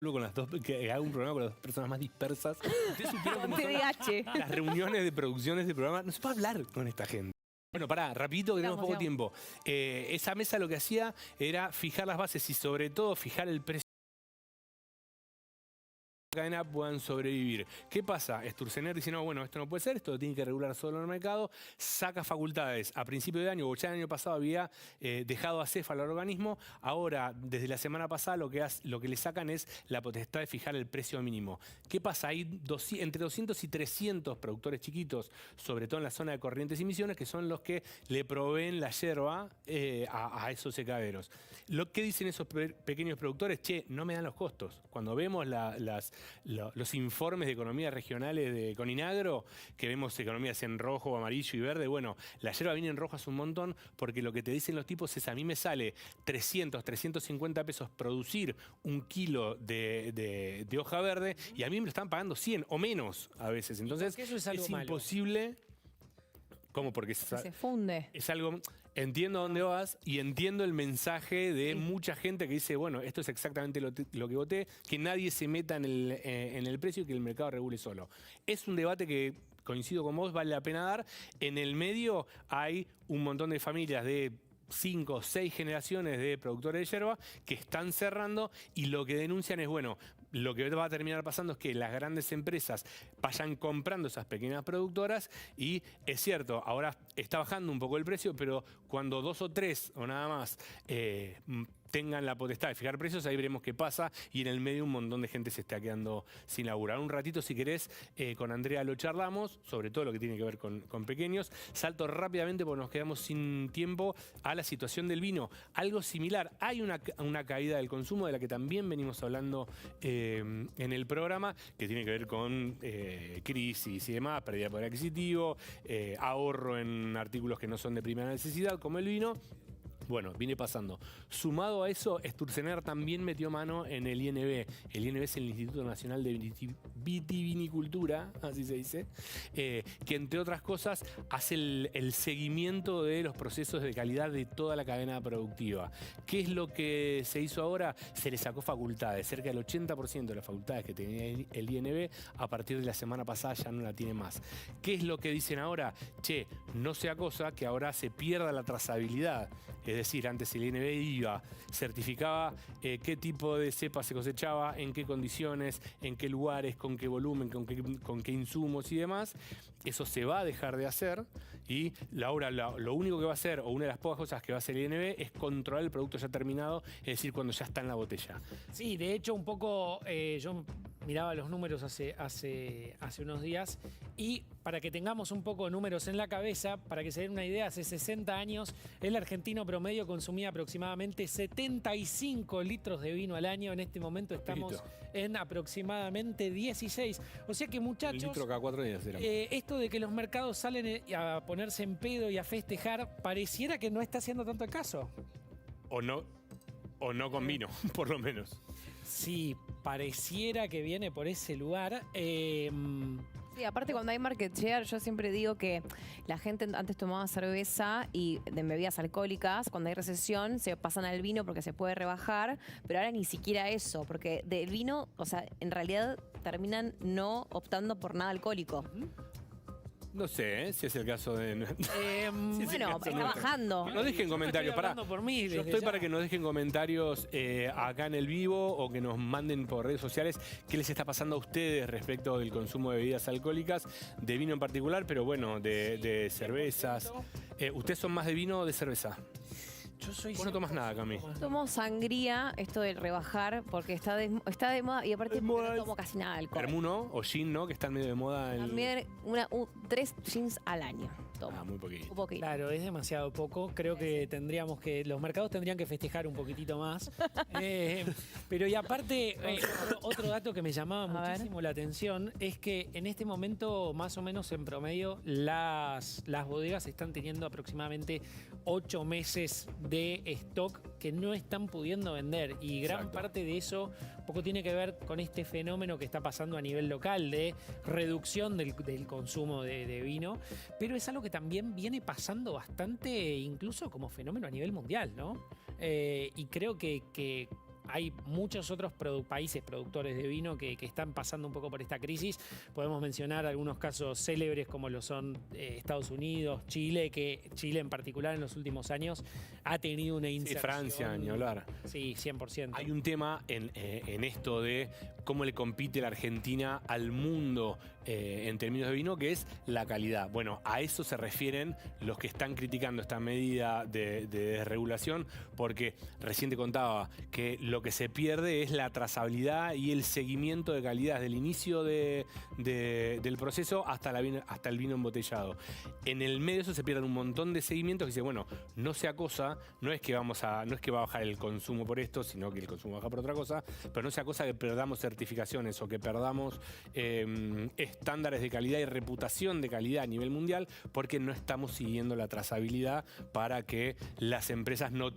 con las dos, que haga un programa con las dos personas más dispersas. Ustedes supieron cómo son TDAH. las reuniones de producciones de programa. No se puede hablar con esta gente. Bueno, pará, rapidito que tenemos poco tiempo. Esa mesa lo que hacía era fijar las bases y sobre todo fijar el precio cadena puedan sobrevivir. ¿Qué pasa? Sturzenegger dice, no, bueno, esto no puede ser, esto lo tiene que regular solo el mercado, saca facultades. A principio de año, o ya el año pasado había dejado acéfalo al organismo, ahora, desde la semana pasada, lo que le sacan es la potestad de fijar el precio mínimo. ¿Qué pasa? Hay entre 200 y 300 productores chiquitos, sobre todo en la zona de Corrientes y Misiones, que son los que le proveen la yerba a esos secaderos. Lo que dicen esos pequeños productores, che, no me dan los costos. Cuando vemos los informes de economías regionales de Coninagro, que vemos economías en rojo, amarillo y verde, bueno, la yerba viene en rojo hace un montón porque lo que te dicen los tipos es a mí me sale 300, 350 pesos producir un kilo de hoja verde y a mí me lo están pagando 100 o menos a veces. Entonces eso es algo malo. Imposible. ¿Cómo? Porque se funde. Es algo... Entiendo dónde vas y entiendo el mensaje de mucha gente que dice, bueno, esto es exactamente lo que voté, que nadie se meta en el precio y que el mercado regule solo. Es un debate que, coincido con vos, vale la pena dar. En el medio hay un montón de familias de 5 o 6 generaciones de productores de yerba que están cerrando y lo que denuncian es, bueno, lo que va a terminar pasando es que las grandes empresas vayan comprando esas pequeñas productoras y es cierto, ahora está bajando un poco el precio, pero cuando 2 o 3 o nada más tengan la potestad de fijar precios, ahí veremos qué pasa y en el medio un montón de gente se está quedando sin laburar. Un ratito, si querés, con Andrea lo charlamos, sobre todo lo que tiene que ver con pequeños. Salto rápidamente porque nos quedamos sin tiempo a la situación del vino. Algo similar, hay una caída del consumo de la que también venimos hablando en el programa, que tiene que ver con crisis y demás, pérdida de poder adquisitivo, ahorro en artículos que no son de primera necesidad, como el vino. Bueno, viene pasando. Sumado a eso, Sturzenegger también metió mano en el INB. El INB es el Instituto Nacional de Vitivinicultura, así se dice, que entre otras cosas hace el seguimiento de los procesos de calidad de toda la cadena productiva. ¿Qué es lo que se hizo ahora? Se le sacó facultades. Cerca del 80% de las facultades que tenía el INB, a partir de la semana pasada ya no la tiene más. ¿Qué es lo que dicen ahora? Che, no sea cosa que ahora se pierda la trazabilidad. Es decir, antes el INB iba, certificaba qué tipo de cepa se cosechaba, en qué condiciones, en qué lugares, con qué volumen, con qué insumos y demás. Eso se va a dejar de hacer y ahora lo único que va a hacer, o una de las pocas cosas que va a hacer el INB, es controlar el producto ya terminado, es decir, cuando ya está en la botella. Sí, de hecho, un poco yo miraba los números hace unos días y para que tengamos un poco de números en la cabeza, para que se den una idea, hace 60 años el argentino promedio consumía aproximadamente 75 litros de vino al año. En este momento estamos en aproximadamente 16. O sea que, muchachos, Un litro cada 4 días era. esto de que los mercados salen a ponerse en pedo y a festejar, pareciera que no está haciendo tanto caso. O no con vino, por lo menos. Sí, pareciera que viene por ese lugar. Sí, aparte cuando hay market share, yo siempre digo que la gente antes tomaba cerveza y de bebidas alcohólicas, cuando hay recesión se pasan al vino porque se puede rebajar, pero ahora ni siquiera eso, porque del vino, o sea, en realidad terminan no optando por nada alcohólico. No sé si es el caso de... Bueno, está bajando. Nos dejen comentarios, pará. Por mí, Yo estoy para que nos dejen comentarios acá en el vivo o que nos manden por redes sociales qué les está pasando a ustedes respecto del consumo de bebidas alcohólicas, de vino en particular, pero bueno, de cervezas. ¿Ustedes son más de vino o de cerveza? Yo soy... Vos no tomas nada, Cami. Tomo sangría, esto del rebajar, porque está de moda y aparte no tomo casi nada de alcohol. Vermuno o gin, ¿no? Que están medio de moda. También 3 gins al año tomo. Muy poquito. Un poquito. Claro, es demasiado poco. Creo que los mercados tendrían que festejar un poquitito más. Pero y aparte, otro dato que me llamaba muchísimo la atención es que en este momento, más o menos en promedio, las bodegas están teniendo aproximadamente 8 meses de stock que no están pudiendo vender. Y gran parte de eso un poco tiene que ver con este fenómeno que está pasando a nivel local de reducción del consumo de vino. Pero es algo que también viene pasando bastante, incluso como fenómeno a nivel mundial, ¿no? Y creo que hay muchos otros países productores de vino que están pasando un poco por esta crisis. Podemos mencionar algunos casos célebres como lo son Estados Unidos, Chile, que Chile en particular en los últimos años ha tenido una inserción. Francia, ni hablar. Sí, 100%. Hay un tema en esto de cómo le compite la Argentina al mundo en términos de vino, que es la calidad. Bueno, a eso se refieren los que están criticando esta medida de desregulación, porque recién te contaba que lo que se pierde es la trazabilidad y el seguimiento de calidad desde el inicio del proceso hasta el vino embotellado. En el medio de eso se pierden un montón de seguimientos que dice, bueno, no se acosa, no es que va a bajar el consumo por esto, sino que el consumo baja por otra cosa, pero no sea cosa que perdamos certificaciones o que perdamos estándares de calidad y reputación de calidad a nivel mundial porque no estamos siguiendo la trazabilidad para que las empresas no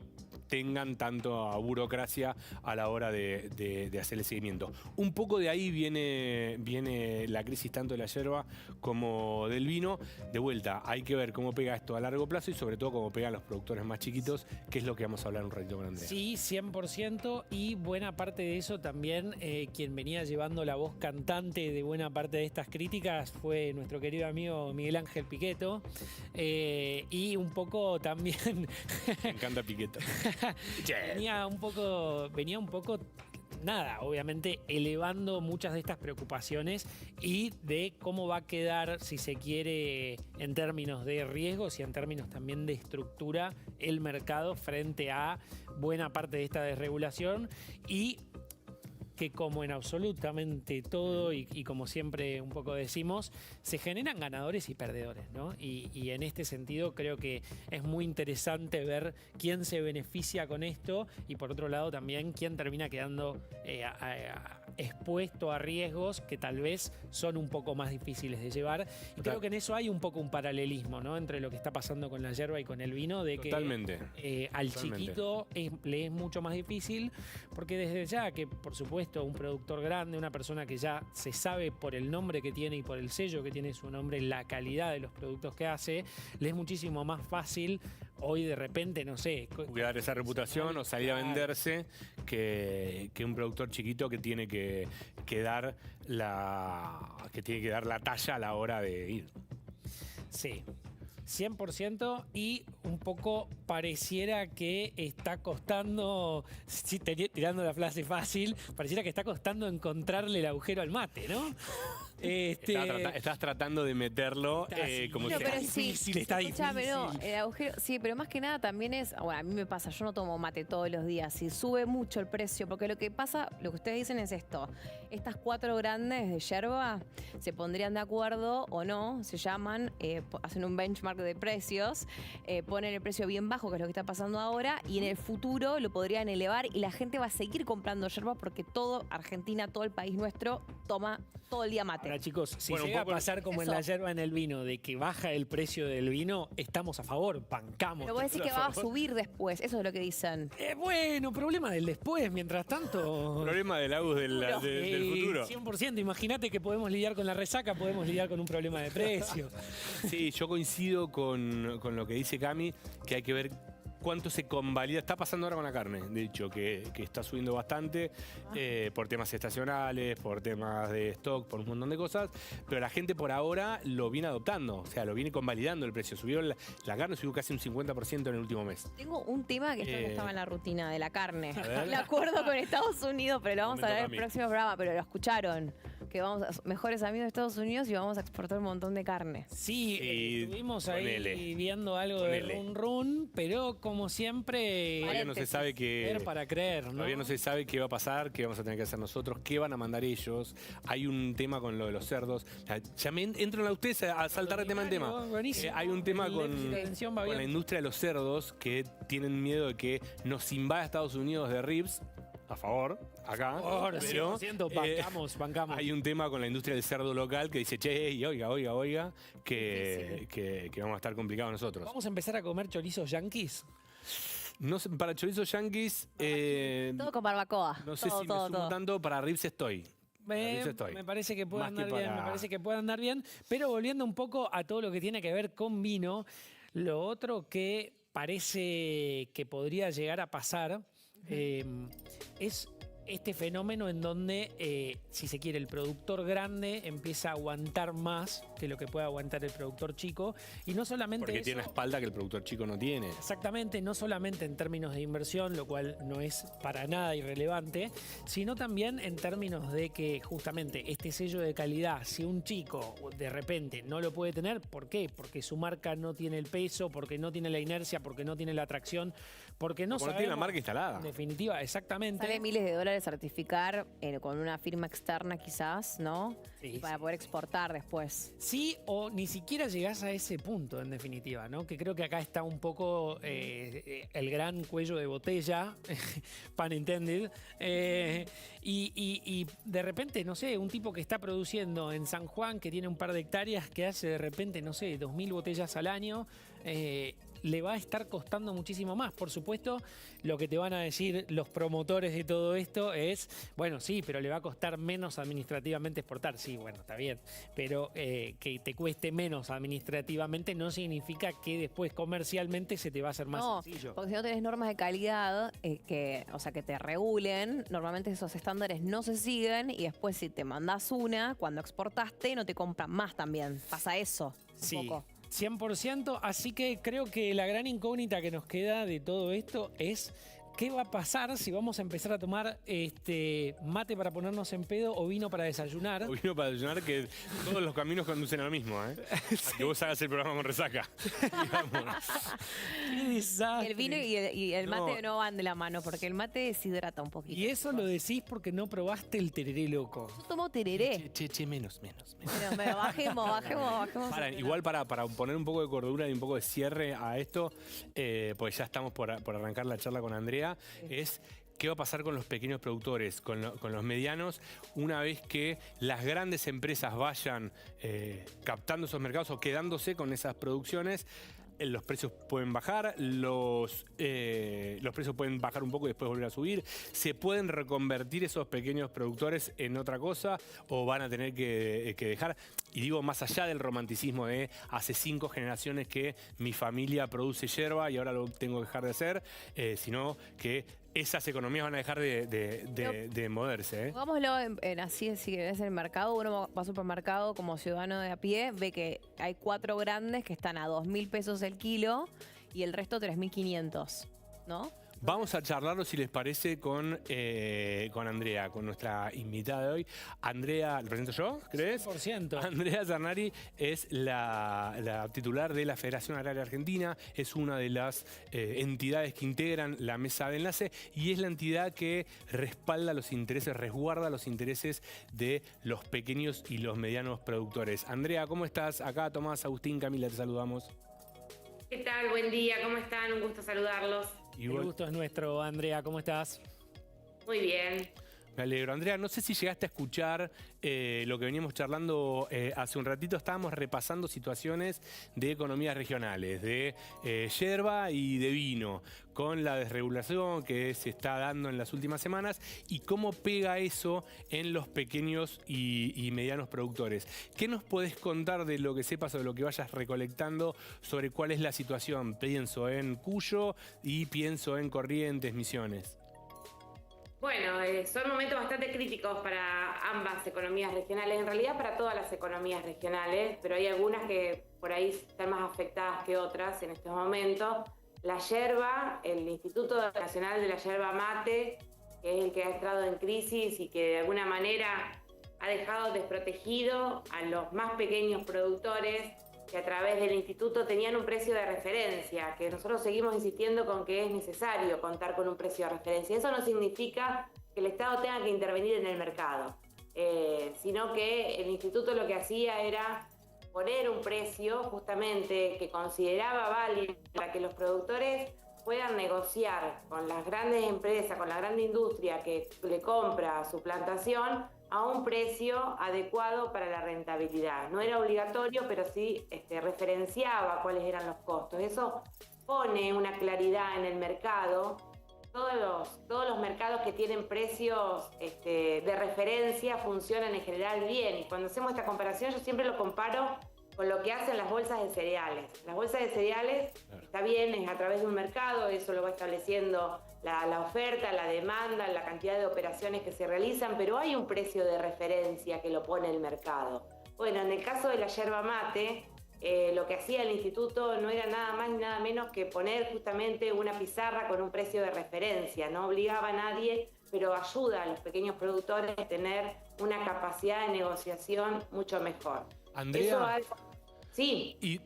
tengan tanto a burocracia a la hora de hacer el seguimiento. Un poco de ahí viene la crisis tanto de la yerba como del vino. De vuelta, hay que ver cómo pega esto a largo plazo y sobre todo cómo pegan los productores más chiquitos, que es lo que vamos a hablar un ratito con Andrea. Sí, 100%, y buena parte de eso también, quien venía llevando la voz cantante de buena parte de estas críticas fue nuestro querido amigo Miguel Ángel Piqueto, y un poco también... Me encanta Piqueto. venía un poco, nada, obviamente elevando muchas de estas preocupaciones y de cómo va a quedar, si se quiere, en términos de riesgos y en términos también de estructura, el mercado frente a buena parte de esta desregulación, y que como en absolutamente todo y como siempre un poco decimos, se generan ganadores y perdedores, ¿no? Y en este sentido creo que es muy interesante ver quién se beneficia con esto y por otro lado también quién termina quedando expuesto a riesgos que tal vez son un poco más difíciles de llevar. Y creo que en eso hay un poco un paralelismo, ¿no? Entre lo que está pasando con la yerba y con el vino, de que al chiquito le es mucho más difícil, porque desde ya que, por supuesto, un productor grande, una persona que ya se sabe por el nombre que tiene y por el sello que tiene su nombre, la calidad de los productos que hace, le es muchísimo más fácil hoy de repente, no sé, cuidar esa reputación o salir a venderse que un productor chiquito que tiene que dar la talla a la hora de ir. Sí. 100%, y un poco pareciera que está costando, tirando la frase fácil, pareciera que está costando encontrarle el agujero al mate, ¿no? Estás tratando de meterlo como no, que pero está difícil, está escuchame, difícil. No, el agujero, sí, pero más que nada también es, bueno, a mí me pasa, yo no tomo mate todos los días y sube mucho el precio, porque lo que pasa, lo que ustedes dicen es esto, estas 4 grandes de yerba se pondrían de acuerdo o no, se llaman, hacen un benchmark de precios, ponen el precio bien bajo, que es lo que está pasando ahora, y en el futuro lo podrían elevar y la gente va a seguir comprando yerba porque todo Argentina, todo el país nuestro toma todo el día mate. Ahora, chicos, si Bueno, llega a pasar como en la yerba en el vino, de que baja el precio del vino, estamos a favor, bancamos. Pero vos decís que va a subir después, eso es lo que dicen. Bueno, problema del después, mientras tanto. Problema del Agus del futuro. 100%, imagínate que podemos lidiar con la resaca, podemos lidiar con un problema de precio. Sí, yo coincido con lo que dice Cami, que hay que ver cuánto se convalida. Está pasando ahora con la carne, de hecho, que está subiendo bastante por temas estacionales, por temas de stock, por un montón de cosas, pero la gente por ahora lo viene adoptando, o sea, lo viene convalidando el precio. La carne subió casi un 50% en el último mes. Tengo un tema que esto no estaba en la rutina de la carne. ver. El acuerdo con Estados Unidos, pero lo vamos a Momento, ver en Cami. el próximo programa, pero lo escucharon. Que vamos a mejores amigos de Estados Unidos y vamos a exportar un montón de carne. Sí, estuvimos ahí ponele. viendo algo Ponele. de run run, pero como siempre, Todavía no se sabe ver para creer, ¿no? Todavía no se sabe qué va a pasar, qué vamos a tener que hacer nosotros, qué van a mandar ellos. Hay un tema con lo de los cerdos. Ya me entro a ustedes a saltar de tema en tema. Buenísimo. Hay un tema El con déficit de atención va bien. la industria de los cerdos que tienen miedo de que nos invada Estados Unidos de ribs. A favor, acá. Ahora, pero, 100%, bancamos. Hay un tema con la industria del cerdo local que dice, che, y oiga, que vamos a estar complicados nosotros. ¿Vamos a empezar a comer chorizos yanquis? No sé, para chorizos yanquis, Todo con barbacoa. no sé todo, si todo, me sumo todo. tanto, para ribs estoy. Me parece que puede Más que andar bien, para- me parece que puede andar bien. Pero volviendo un poco a todo lo que tiene que ver con vino, lo otro que parece que podría llegar a pasar es este fenómeno en donde, si se quiere, el productor grande empieza a aguantar más que lo que puede aguantar el productor chico. Y no solamente Porque eso, tiene una espalda que el productor chico no tiene. exactamente, no solamente en términos de inversión, lo cual no es para nada irrelevante, sino también en términos de que justamente este sello de calidad, si un chico de repente no lo puede tener, ¿por qué? Porque su marca no tiene el peso, porque no tiene la inercia, porque no tiene la atracción, porque no Como no sabemos, tiene la marca instalada. en definitiva, exactamente. Sale miles de dólares certificar con una firma externa quizás, ¿no? Sí, Para poder exportar después. Sí, o ni siquiera llegás a ese punto, en definitiva, ¿no? Que creo que acá está un poco el gran cuello de botella, pun intended, y de repente, no sé, un tipo que está produciendo en San Juan, que tiene un par de hectáreas, que hace de repente, no sé, 2.000 botellas al año, le va a estar costando muchísimo más. Por supuesto, lo que te van a decir los promotores de todo esto es, bueno, sí, pero le va a costar menos administrativamente exportar. Sí, bueno, está bien, pero que te cueste menos administrativamente no significa que después comercialmente se te va a hacer más sencillo. Porque si no tenés normas de calidad que te regulen, normalmente esos estándares no se siguen y después si te mandás una, cuando exportaste no te compran más también. Pasa eso un poco. 100%, así que creo que la gran incógnita que nos queda de todo esto es ¿qué va a pasar si vamos a empezar a tomar mate para ponernos en pedo o vino para desayunar? O vino para desayunar, que todos los caminos conducen a lo mismo, ¿eh? A que vos hagas el programa con resaca. Digamos. ¡Qué desastre! El vino y el mate no van de la mano porque el mate deshidrata un poquito. Y eso lo decís porque no probaste el tereré loco. Yo tomo tereré. Che, menos. Pero bajemos. Igual para poner un poco de cordura y un poco de cierre a esto, pues ya estamos por arrancar la charla con Andrea, es qué va a pasar con los pequeños productores, con los medianos, una vez que las grandes empresas vayan captando esos mercados o quedándose con esas producciones. Los precios pueden bajar, los precios pueden bajar un poco y después volver a subir. ¿Se pueden reconvertir esos pequeños productores en otra cosa o van a tener que dejar? Y digo, más allá del romanticismo de hace 5 generaciones que mi familia produce yerba y ahora lo tengo que dejar de hacer, sino que esas economías van a dejar de moverse. Pongámoslo en así, si es el mercado, uno va al supermercado como ciudadano de a pie, ve que hay 4 grandes que están a 2.000 pesos el kilo y el resto 3.500, ¿no? Vamos a charlarlo, si les parece, con Andrea, con nuestra invitada de hoy. Andrea, ¿le presento yo? ¿Crees? 100%. Andrea Zarnari es la titular de la Federación Agraria Argentina, es una de las entidades que integran la mesa de enlace y es la entidad que respalda los intereses, resguarda los intereses de los pequeños y los medianos productores. Andrea, ¿cómo estás? Acá Tomás, Agustín, Camila, te saludamos. ¿Qué tal? Buen día, ¿cómo están? Un gusto saludarlos. El gusto es nuestro, Andrea, ¿cómo estás? Muy bien. Me alegro. Andrea, no sé si llegaste a escuchar lo que veníamos charlando hace un ratito. Estábamos repasando situaciones de economías regionales, de yerba y de vino, con la desregulación que se está dando en las últimas semanas y cómo pega eso en los pequeños y medianos productores. ¿Qué nos podés contar de lo que sepas o de lo que vayas recolectando sobre cuál es la situación? Pienso en Cuyo y pienso en Corrientes, Misiones. Bueno, son momentos bastante críticos para ambas economías regionales, en realidad para todas las economías regionales, pero hay algunas que por ahí están más afectadas que otras en estos momentos. La yerba, el Instituto Nacional de la Yerba Mate, que es el que ha entrado en crisis y que de alguna manera ha dejado desprotegido a los más pequeños productores que a través del instituto tenían un precio de referencia, que nosotros seguimos insistiendo con que es necesario contar con un precio de referencia. Eso no significa que el Estado tenga que intervenir en el mercado, sino que el instituto lo que hacía era poner un precio justamente que consideraba válido para que los productores puedan negociar con las grandes empresas, con la gran industria que le compra su plantación a un precio adecuado para la rentabilidad. No era obligatorio, pero sí referenciaba cuáles eran los costos. Eso pone una claridad en el mercado. Todos los mercados que tienen precios de referencia funcionan en general bien. Y cuando hacemos esta comparación, yo siempre lo comparo con lo que hacen las bolsas de cereales. Las bolsas de cereales, está bien, es a través de un mercado, eso lo va estableciendo la oferta, la demanda, la cantidad de operaciones que se realizan, pero hay un precio de referencia que lo pone el mercado. Bueno, en el caso de la yerba mate, lo que hacía el instituto no era nada más ni nada menos que poner justamente una pizarra con un precio de referencia. No obligaba a nadie, pero ayuda a los pequeños productores a tener una capacidad de negociación mucho mejor. Andrea, sí. Y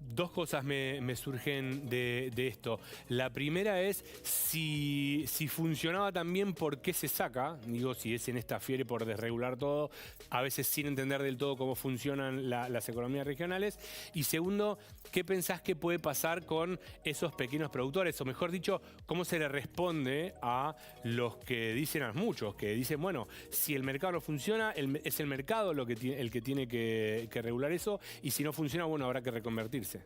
dos cosas me surgen de esto. La primera es si funcionaba tan bien, ¿por qué se saca? Digo, si es en esta fiebre por desregular todo, a veces sin entender del todo cómo funcionan las economías regionales. Y segundo, ¿qué pensás que puede pasar con esos pequeños productores? O mejor dicho, ¿cómo se le responde a los que dicen, a muchos, que dicen, bueno, si el mercado no funciona, es el mercado el que tiene que regular eso, y si no funciona, bueno, habrá que reconvertirse?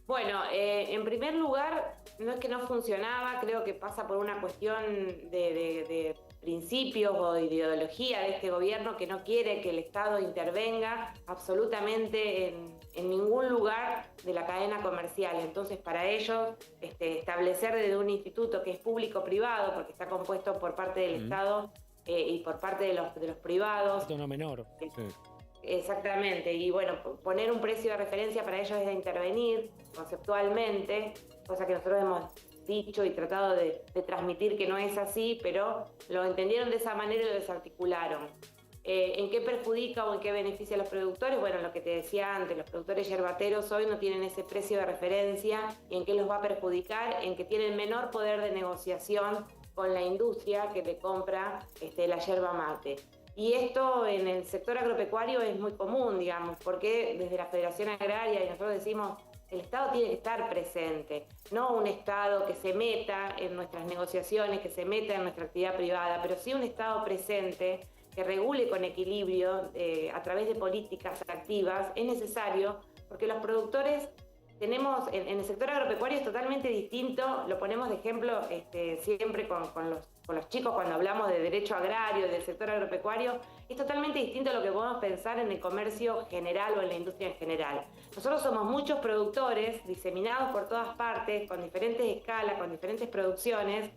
Bueno, en primer lugar, no es que no funcionaba, creo que pasa por una cuestión de principios o de ideología de este gobierno que no quiere que el Estado intervenga absolutamente en ningún lugar de la cadena comercial. Entonces, para ellos, establecer desde un instituto que es público-privado, porque está compuesto por parte del Estado y por parte de los privados. Esto no menor. Sí. Exactamente, y bueno, poner un precio de referencia para ellos es de intervenir conceptualmente, cosa que nosotros hemos dicho y tratado de transmitir que no es así, pero lo entendieron de esa manera y lo desarticularon. ¿En qué perjudica o en qué beneficia a los productores? Bueno, lo que te decía antes, los productores yerbateros hoy no tienen ese precio de referencia. ¿Y en qué los va a perjudicar? En que tienen menor poder de negociación con la industria que te compra la yerba mate. Y esto en el sector agropecuario es muy común, digamos, porque desde la Federación Agraria, y nosotros decimos, el Estado tiene que estar presente, no un Estado que se meta en nuestras negociaciones, que se meta en nuestra actividad privada, pero sí un Estado presente que regule con equilibrio a través de políticas activas. Es necesario porque los productores tenemos, en el sector agropecuario es totalmente distinto, lo ponemos de ejemplo siempre con los chicos cuando hablamos de derecho agrario, del sector agropecuario, es totalmente distinto a lo que podemos pensar en el comercio general o en la industria en general. Nosotros somos muchos productores diseminados por todas partes, con diferentes escalas, con diferentes producciones,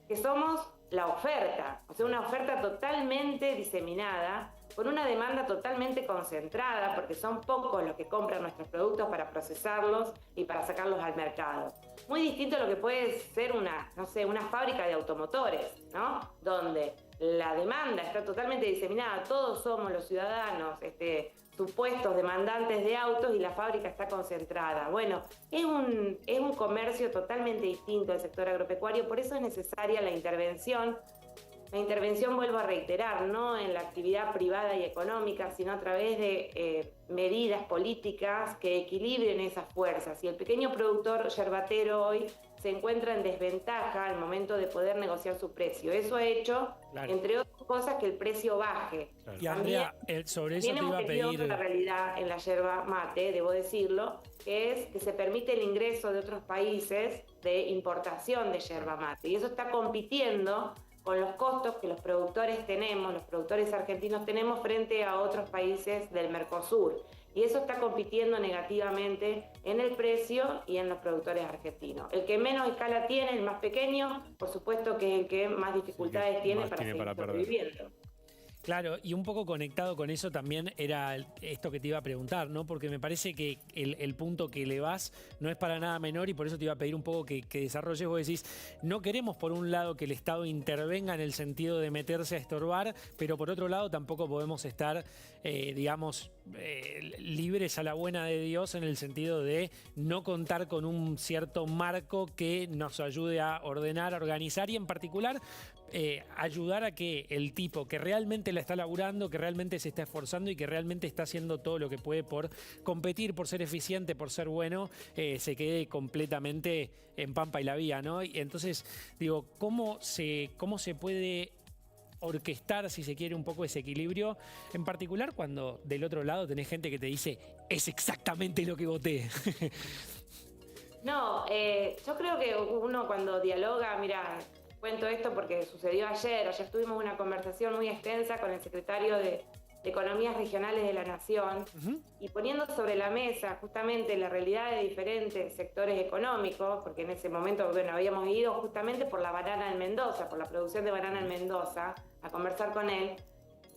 que somos la oferta, o sea, una oferta totalmente diseminada, con una demanda totalmente concentrada, porque son pocos los que compran nuestros productos para procesarlos y para sacarlos al mercado. Muy distinto a lo que puede ser una fábrica de automotores, ¿no? Donde la demanda está totalmente diseminada, todos somos los ciudadanos supuestos demandantes de autos y la fábrica está concentrada. Bueno, es un comercio totalmente distinto al sector agropecuario, por eso es necesaria la intervención. La intervención, vuelvo a reiterar, no en la actividad privada y económica, sino a través de medidas políticas que equilibren esas fuerzas. Y el pequeño productor yerbatero hoy se encuentra en desventaja al momento de poder negociar su precio. Eso ha hecho, entre otras cosas, que el precio baje. Claro. Y Andrea, sobre eso te iba a pedir... Otra realidad en la yerba mate, debo decirlo, que es que se permite el ingreso de otros países de importación de yerba mate. Y eso está compitiendo con los costos que los productores tenemos, los productores argentinos tenemos frente a otros países del Mercosur. Y eso está compitiendo negativamente en el precio y en los productores argentinos. El que menos escala tiene, el más pequeño, por supuesto que es el que más dificultades tiene para seguir sobreviviendo. Claro, y un poco conectado con eso también era esto que te iba a preguntar, ¿no? Porque me parece que el punto que le vas no es para nada menor y por eso te iba a pedir un poco que desarrolles. Vos decís, no queremos por un lado que el Estado intervenga en el sentido de meterse a estorbar, pero por otro lado tampoco podemos estar, libres a la buena de Dios en el sentido de no contar con un cierto marco que nos ayude a ordenar, a organizar y en particular ayudar a que el tipo que realmente la está laburando, que realmente se está esforzando y que realmente está haciendo todo lo que puede por competir, por ser eficiente, por ser bueno, se quede completamente en pampa y la vía, ¿no? Y entonces, digo, ¿cómo se puede orquestar, si se quiere, un poco ese equilibrio? En particular cuando del otro lado tenés gente que te dice, es exactamente lo que voté. No, yo creo que uno cuando dialoga, mira, cuento esto porque sucedió ayer tuvimos una conversación muy extensa con el secretario de economías regionales de la nación y poniendo sobre la mesa justamente la realidad de diferentes sectores económicos, porque en ese momento, bueno, habíamos ido justamente por la banana en Mendoza, por la producción de banana en Mendoza, a conversar con él.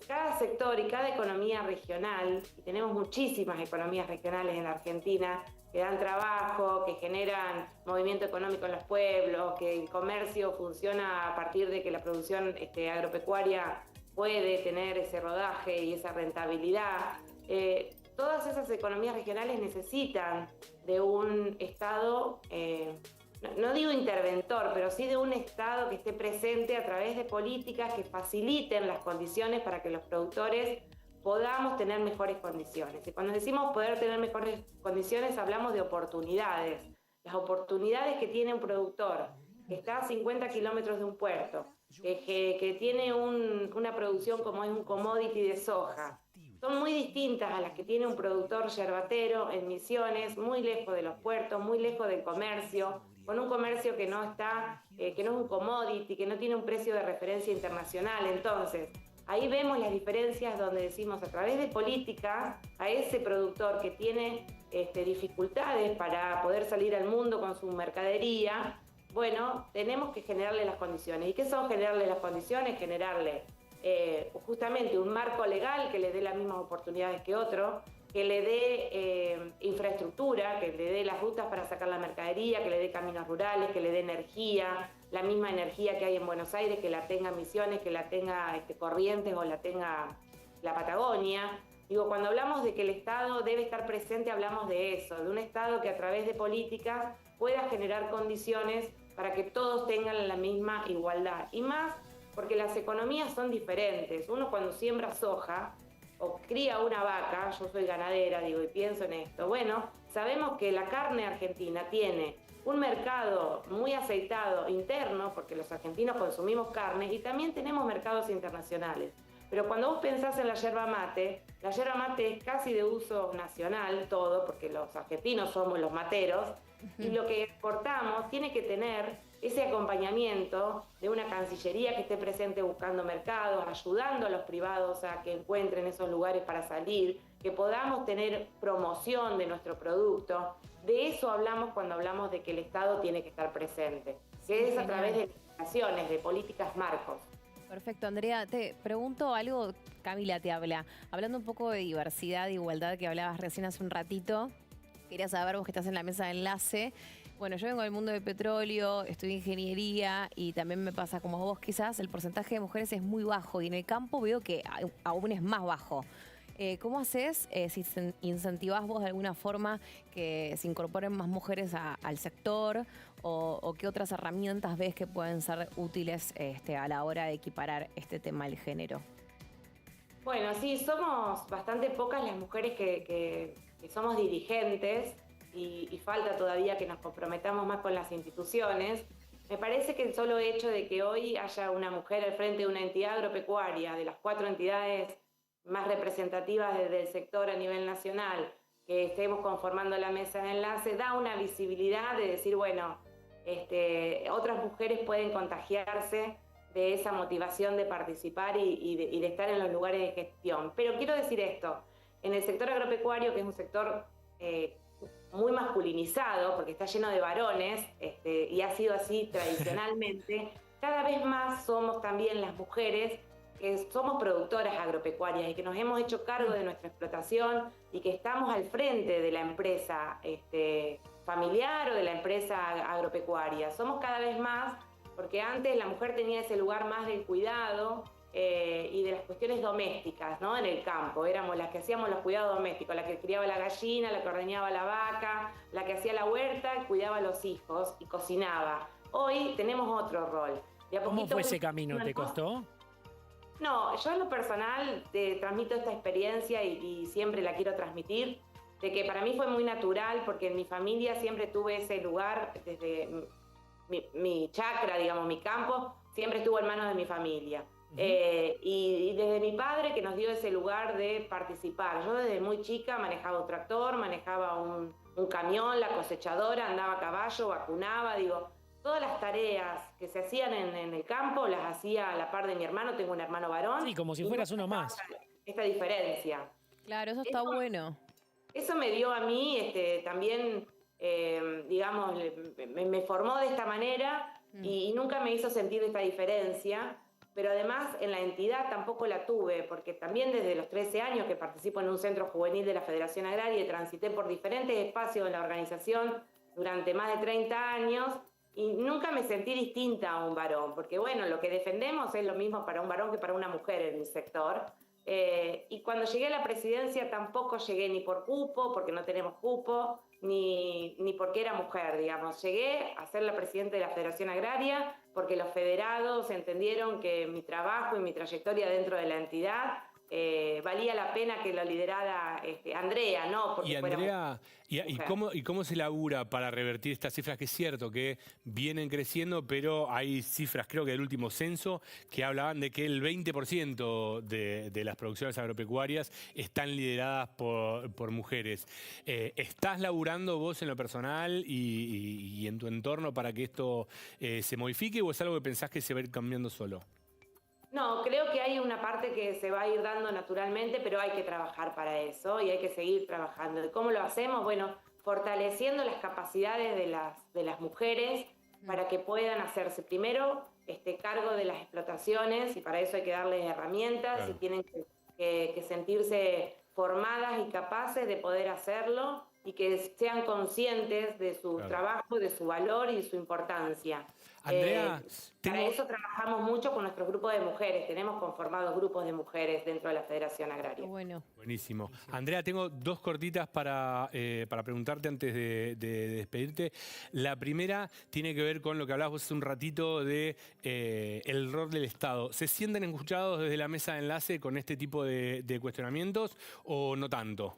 Cada sector y cada economía regional, y tenemos muchísimas economías regionales en la Argentina, que dan trabajo, que generan movimiento económico en los pueblos, que el comercio funciona a partir de que la producción agropecuaria puede tener ese rodaje y esa rentabilidad. Todas esas economías regionales necesitan de un Estado, no digo interventor, pero sí de un Estado que esté presente a través de políticas que faciliten las condiciones para que los productores podamos tener mejores condiciones. Y cuando decimos poder tener mejores condiciones, hablamos de oportunidades. Las oportunidades que tiene un productor que está a 50 kilómetros de un puerto, que tiene una producción como es un commodity de soja, son muy distintas a las que tiene un productor yerbatero en Misiones, muy lejos de los puertos, muy lejos del comercio, con un comercio que no está, que no es un commodity, que no tiene un precio de referencia internacional. Entonces, ahí vemos las diferencias donde decimos a través de políticas a ese productor que tiene dificultades para poder salir al mundo con su mercadería, bueno, tenemos que generarle las condiciones. ¿Y qué son generarle las condiciones? Generarle justamente un marco legal que le dé las mismas oportunidades que otro, que le dé infraestructura, que le dé las rutas para sacar la mercadería, que le dé caminos rurales, que le dé energía, la misma energía que hay en Buenos Aires, que la tenga Misiones, que la tenga Corrientes o la tenga la Patagonia. Digo, cuando hablamos de que el Estado debe estar presente, hablamos de eso, de un Estado que a través de políticas pueda generar condiciones para que todos tengan la misma igualdad. Y más porque las economías son diferentes. Uno cuando siembra soja o cría una vaca, yo soy ganadera, digo, y pienso en esto, bueno, sabemos que la carne argentina tiene un mercado muy aceitado interno, porque los argentinos consumimos carne, y también tenemos mercados internacionales. Pero cuando vos pensás en la yerba mate es casi de uso nacional todo, porque los argentinos somos los materos, y lo que exportamos tiene que tener ese acompañamiento de una cancillería que esté presente buscando mercados, ayudando a los privados a que encuentren esos lugares para salir, que podamos tener promoción de nuestro producto. De eso hablamos cuando hablamos de que el Estado tiene que estar presente, que es a través de legislaciones, de políticas marcos. Perfecto, Andrea. Te pregunto algo, Camila te habla. Hablando un poco de diversidad e igualdad que hablabas recién hace un ratito, quería saber, vos que estás en la mesa de enlace. Bueno, yo vengo del mundo del petróleo, estudio ingeniería y también me pasa como vos quizás, el porcentaje de mujeres es muy bajo y en el campo veo que aún es más bajo. ¿Cómo haces si incentivás vos de alguna forma que se incorporen más mujeres al sector o qué otras herramientas ves que pueden ser útiles a la hora de equiparar este tema del género? Bueno, sí, somos bastante pocas las mujeres que somos dirigentes y falta todavía que nos comprometamos más con las instituciones. Me parece que el solo hecho de que hoy haya una mujer al frente de una entidad agropecuaria, de las 4 entidades más representativas del sector a nivel nacional, que estemos conformando la mesa de enlace, da una visibilidad de decir, bueno, otras mujeres pueden contagiarse de esa motivación de participar y de estar en los lugares de gestión. Pero quiero decir esto, en el sector agropecuario, que es un sector muy masculinizado, porque está lleno de varones, y ha sido así tradicionalmente, cada vez más somos también las mujeres que somos productoras agropecuarias y que nos hemos hecho cargo de nuestra explotación y que estamos al frente de la empresa familiar o de la empresa agropecuaria. Somos cada vez más, porque antes la mujer tenía ese lugar más del cuidado y de las cuestiones domésticas, ¿no? En el campo, éramos las que hacíamos los cuidados domésticos, la que criaba la gallina, la que ordeñaba la vaca, la que hacía la huerta, cuidaba a los hijos y cocinaba. Hoy tenemos otro rol. ¿Cómo fue ese camino? ¿Te costó? No, yo en lo personal te transmito esta experiencia y siempre la quiero transmitir, de que para mí fue muy natural, porque en mi familia siempre tuve ese lugar, desde mi chacra, digamos, mi campo, siempre estuvo en manos de mi familia. Y desde mi padre, que nos dio ese lugar de participar. Yo desde muy chica manejaba un tractor, manejaba un camión, la cosechadora, andaba a caballo, vacunaba, digo, todas las tareas que se hacían en el campo las hacía a la par de mi hermano. Tengo un hermano varón. Sí, como si fueras uno más. esta diferencia. Claro, eso está bueno. Eso me dio a mí también, digamos, me formó de esta manera y nunca me hizo sentir esta diferencia, pero además en la entidad tampoco la tuve, porque también desde los 13 años que participo en un centro juvenil de la Federación Agraria y transité por diferentes espacios de la organización durante más de 30 años y nunca me sentí distinta a un varón, porque bueno, lo que defendemos es lo mismo para un varón que para una mujer en mi sector. Y cuando llegué a la presidencia tampoco llegué ni por cupo, porque no tenemos cupo, ni porque era mujer, digamos. Llegué a ser la presidenta de la Federación Agraria porque los federados entendieron que mi trabajo y mi trayectoria dentro de la entidad valía la pena que lo liderara Andrea, ¿no? Porque y Andrea, ¿y cómo se labura para revertir estas cifras? Que es cierto que vienen creciendo, pero hay cifras, creo que del último censo, que hablaban de que el 20% de las producciones agropecuarias están lideradas por mujeres. ¿Estás laburando vos en lo personal y en tu entorno para que esto se modifique o es algo que pensás que se va a ir cambiando solo? No, creo que hay una parte que se va a ir dando naturalmente, pero hay que trabajar para eso y hay que seguir trabajando. ¿Y cómo lo hacemos? Bueno, fortaleciendo las capacidades de las mujeres para que puedan hacerse primero cargo de las explotaciones y para eso hay que darles herramientas, claro. Y tienen que sentirse formadas y capaces de poder hacerlo y que sean conscientes de su claro. trabajo, de su valor y de su importancia. Andrea, para eso trabajamos mucho con nuestro grupo de mujeres. Tenemos conformados grupos de mujeres dentro de la Federación Agraria. Bueno. Buenísimo. Andrea, tengo dos cortitas para preguntarte antes de despedirte. La primera tiene que ver con lo que hablabas vos hace un ratito de el rol del Estado. ¿Se sienten escuchados desde la mesa de enlace con este tipo de cuestionamientos o no tanto?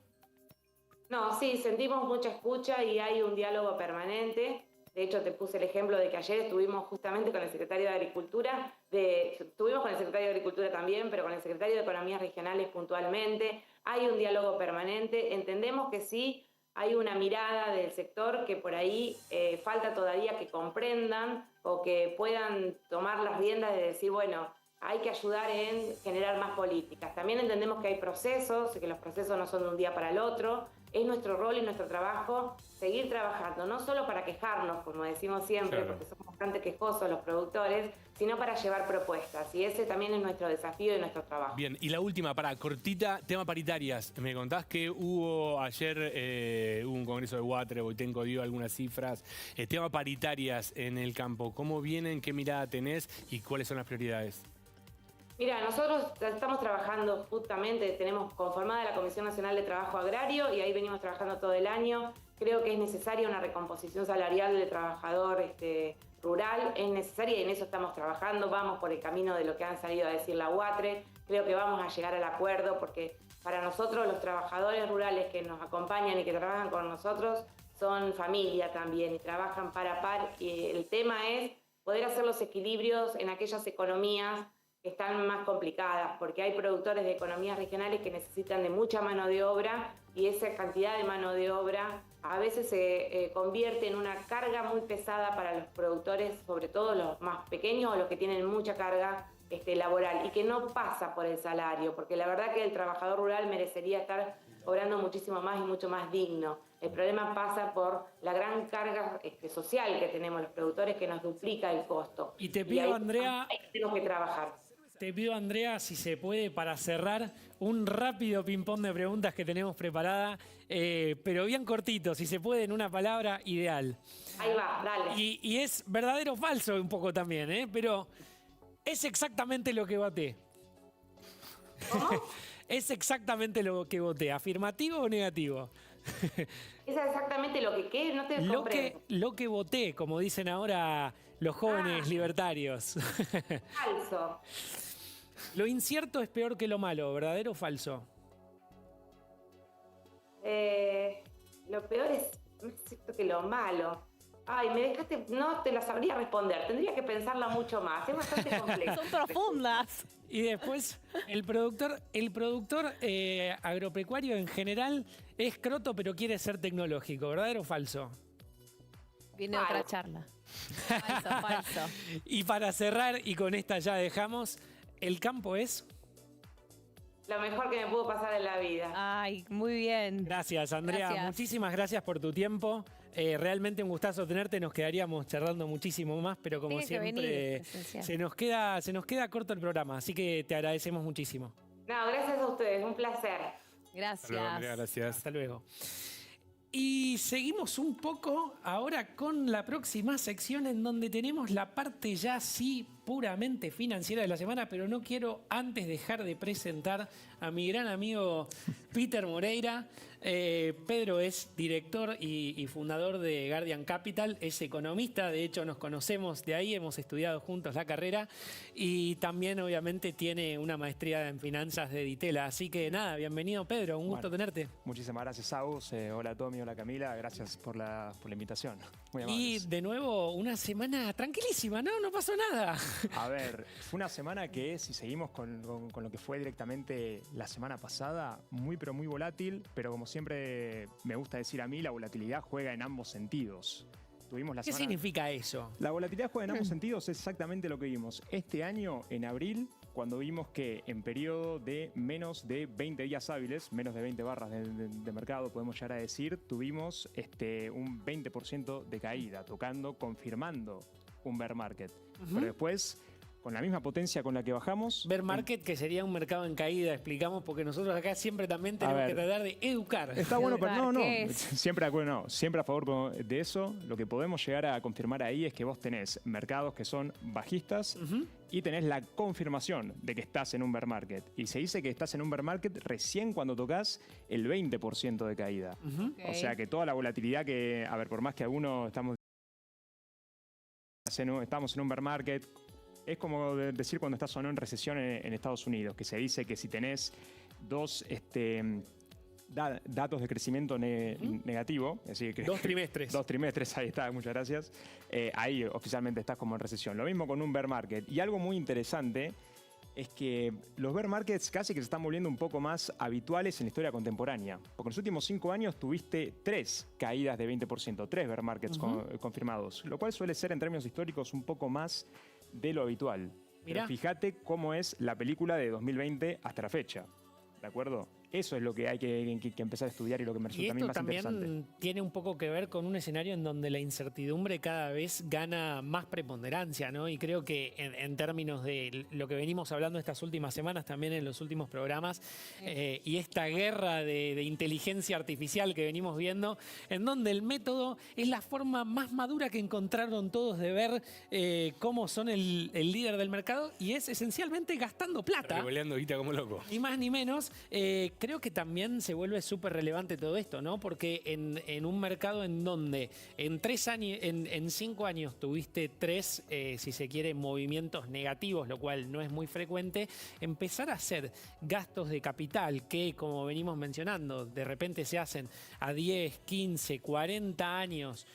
No, sí, sentimos mucha escucha y hay un diálogo permanente. De hecho, te puse el ejemplo de que ayer estuvimos justamente con el secretario de Agricultura, estuvimos con el secretario de Agricultura también, pero con el secretario de Economías Regionales puntualmente. Hay un diálogo permanente. Entendemos que sí hay una mirada del sector que por ahí falta todavía que comprendan o que puedan tomar las riendas de decir, bueno, hay que ayudar en generar más políticas. También entendemos que hay procesos, y que los procesos no son de un día para el otro. Es nuestro rol y nuestro trabajo seguir trabajando, no solo para quejarnos, como decimos siempre, claro. Porque somos bastante quejosos los productores, sino para llevar propuestas. Y ese también es nuestro desafío y nuestro trabajo. Bien, y la última, cortita, tema paritarias. Me contás que hubo ayer un congreso de Watre, Boitenco dio algunas cifras. Tema paritarias en el campo, ¿cómo vienen? ¿Qué mirada tenés? ¿Y cuáles son las prioridades? Mira, nosotros estamos trabajando justamente, tenemos conformada la Comisión Nacional de Trabajo Agrario y ahí venimos trabajando todo el año. Creo que es necesaria una recomposición salarial del trabajador rural, es necesaria y en eso estamos trabajando. Vamos por el camino de lo que han salido a decir la UATRE. Creo que vamos a llegar al acuerdo porque para nosotros los trabajadores rurales que nos acompañan y que trabajan con nosotros son familia también y trabajan par a par. Y el tema es poder hacer los equilibrios en aquellas economías que están más complicadas, porque hay productores de economías regionales que necesitan de mucha mano de obra y esa cantidad de mano de obra a veces se convierte en una carga muy pesada para los productores, sobre todo los más pequeños o los que tienen mucha carga laboral y que no pasa por el salario, porque la verdad que el trabajador rural merecería estar cobrando muchísimo más y mucho más digno. El problema pasa por la gran carga social que tenemos los productores que nos duplica el costo. Y te pido, Andrea, ahí tenemos que trabajar. Te pido, Andrea, si se puede, para cerrar, un rápido ping-pong de preguntas que tenemos preparada, pero bien cortito, si se puede, en una palabra, ideal. Ahí va, dale. Y es verdadero o falso un poco también, pero es exactamente lo que voté. ¿Cómo? Es exactamente lo que voté, ¿afirmativo o negativo? Es exactamente lo que ¿qué? No te comprendo. Lo que voté, como dicen ahora los jóvenes libertarios. Falso. Lo incierto es peor que lo malo, ¿verdadero o falso? Lo peor es más cierto que lo malo. Ay, me dejaste, no te la sabría responder, tendría que pensarla mucho más, es bastante complejo. Son profundas. Y después, el productor agropecuario en general es croto, pero quiere ser tecnológico, ¿verdadero o falso? Viene otra charla. Falso, falso. Y para cerrar, y con esta ya dejamos, ¿el campo es? lo mejor que me pudo pasar en la vida. Ay, muy bien. Gracias, Andrea. Gracias. Muchísimas gracias por tu tiempo. Realmente un gustazo tenerte. Nos quedaríamos charlando muchísimo más, pero como Tiene que venir, siempre presencial. se nos queda corto el programa. Así que te agradecemos muchísimo. No, gracias a ustedes, un placer. Gracias. Hasta luego, Andrea, gracias. Hasta luego. Y seguimos un poco ahora con la próxima sección en donde tenemos la parte ya sí puramente financiera de la semana, pero no quiero antes dejar de presentar a mi gran amigo Peter Moreira. Pedro es director y fundador de Guardian Capital, es economista, de hecho nos conocemos de ahí, hemos estudiado juntos la carrera y también obviamente tiene una maestría en finanzas de Ditela. Así que nada, bienvenido Pedro, un gusto tenerte. Muchísimas gracias, Agus. Hola Tommy, hola Camila, gracias por la invitación. Muy Y amables. de nuevo una semana tranquilísima, ¿no? No pasó nada. A ver, fue una semana que, si seguimos con lo que fue directamente la semana pasada, muy pero muy volátil, pero como siempre me gusta decir a mí, la volatilidad juega en ambos sentidos. Tuvimos la ¿Qué semana... significa eso? La volatilidad juega en ambos sentidos, es exactamente lo que vimos. Este año, en abril, cuando vimos que en periodo de menos de 20 días hábiles, menos de 20 barras de mercado, podemos llegar a decir, tuvimos un 20% de caída, confirmando un bear market. Pero después, con la misma potencia con la que bajamos... Bear market, que sería un mercado en caída, explicamos, porque nosotros acá siempre también tenemos ver. que tratar de educar. Está bueno, pero no, ¿Qué es? siempre a favor de eso. Lo que podemos llegar a confirmar ahí es que vos tenés mercados que son bajistas y tenés la confirmación de que estás en un bear market. Y se dice que estás en un bear market recién cuando tocas el 20% de caída. Ok. O sea que toda la volatilidad que, a ver, por más que algunos estamos en un bear market, es como decir cuando estás o no en recesión en Estados Unidos, que se dice que si tenés dos datos de crecimiento negativo, es decir, que 2 trimestres. 2 trimestres, ahí está, muchas gracias, ahí oficialmente estás como en recesión. Lo mismo con un bear market. Y algo muy interesante es que los bear markets casi que se están volviendo un poco más habituales en la historia contemporánea. Porque en los últimos 5 años tuviste 3 caídas de 20%, 3 bear markets confirmados, lo cual suele ser en términos históricos un poco más de lo habitual. Mirá. Pero fíjate cómo es la película de 2020 hasta la fecha. ¿De acuerdo? Eso es lo que hay que empezar a estudiar y lo que me Y resulta a mí esto más también interesante. tiene un poco que ver con un escenario en donde la incertidumbre cada vez gana más preponderancia, ¿no? Y creo que en términos de lo que venimos hablando estas últimas semanas, también en los últimos programas, y esta guerra de inteligencia artificial que venimos viendo, en donde el método es la forma más madura que encontraron todos de ver cómo son el líder del mercado, y es esencialmente gastando plata. Revoleando guita como loco. Ni más ni menos, creo que también se vuelve súper relevante todo esto, ¿no? Porque en un mercado en donde en 5 años tuviste 3, si se quiere, movimientos negativos, lo cual no es muy frecuente, empezar a hacer gastos de capital que, como venimos mencionando, de repente se hacen a 10, 15, 40 años,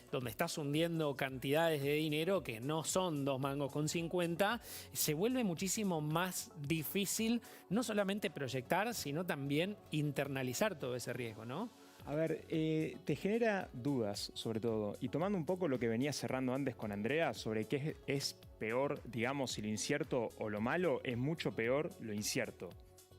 donde estás hundiendo cantidades de dinero que no son 2 mangos con 50, se vuelve muchísimo más difícil no solamente proyectar, sino también internalizar todo ese riesgo, ¿no? A ver, te genera dudas, sobre todo. Y tomando un poco lo que venía cerrando antes con Andrea, sobre qué es peor, digamos, si lo incierto o lo malo, es mucho peor lo incierto.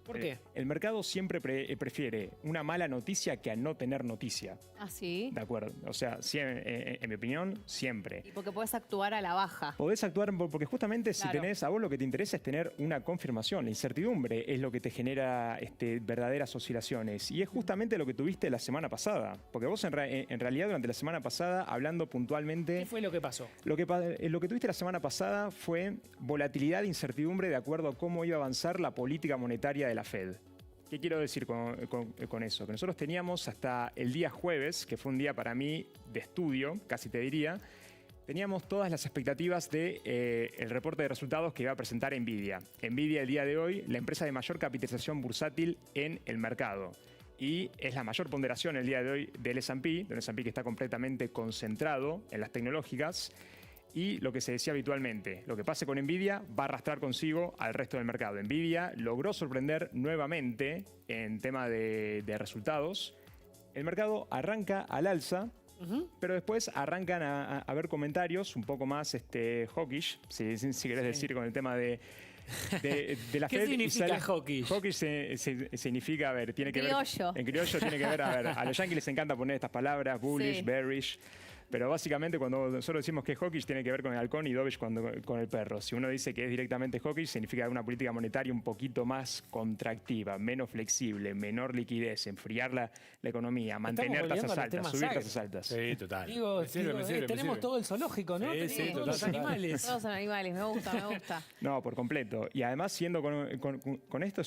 ¿Por qué? El mercado siempre prefiere una mala noticia que a no tener noticia. ¿Ah, sí? ¿De acuerdo? O sea, en mi opinión, siempre. Y porque puedes actuar a la baja. Podés actuar porque justamente si Claro. tenés, a vos lo que te interesa es tener una confirmación. La incertidumbre es lo que te genera verdaderas oscilaciones. Y es justamente lo que tuviste la semana pasada. Porque vos en realidad durante la semana pasada, hablando puntualmente... ¿Qué fue lo que pasó? Lo que tuviste la semana pasada fue volatilidad e incertidumbre de acuerdo a cómo iba a avanzar la política monetaria de la Fed. ¿Qué quiero decir con eso? Que nosotros teníamos hasta el día jueves, que fue un día para mí de estudio, casi te diría, teníamos todas las expectativas del reporte de resultados que iba a presentar Nvidia. Nvidia el día de hoy, la empresa de mayor capitalización bursátil en el mercado. Y es la mayor ponderación el día de hoy del S&P, de un S&P que está completamente concentrado en las tecnológicas. Y lo que se decía habitualmente, lo que pase con Nvidia va a arrastrar consigo al resto del mercado. Nvidia logró sorprender nuevamente en tema de resultados. El mercado arranca al alza, pero después arrancan a ver comentarios un poco más hawkish, si querés decir, con el tema de de la ¿Qué Fed. significa hawkish? Hawkish significa, a ver, tiene que Criollo. ver... En criollo tiene que ver, a ver, a los yankees les encanta poner estas palabras, bullish, Sí. bearish. Pero básicamente cuando nosotros decimos que es hawkish tiene que ver con el halcón y dovish con el perro. Si uno dice que es directamente hawkish, significa una política monetaria un poquito más contractiva, menos flexible, menor liquidez, enfriar la economía, mantener volviendo tasas a los altas, temas subir agrios. tasas altas. Sí, total. Digo, Me sirve, me sirve, me tenemos sirve. todo el zoológico, ¿no? Sí, Tenemos sí, todos total, los total. animales. Todos son animales, me gusta, me gusta. No, por completo. Y además, siendo con esto,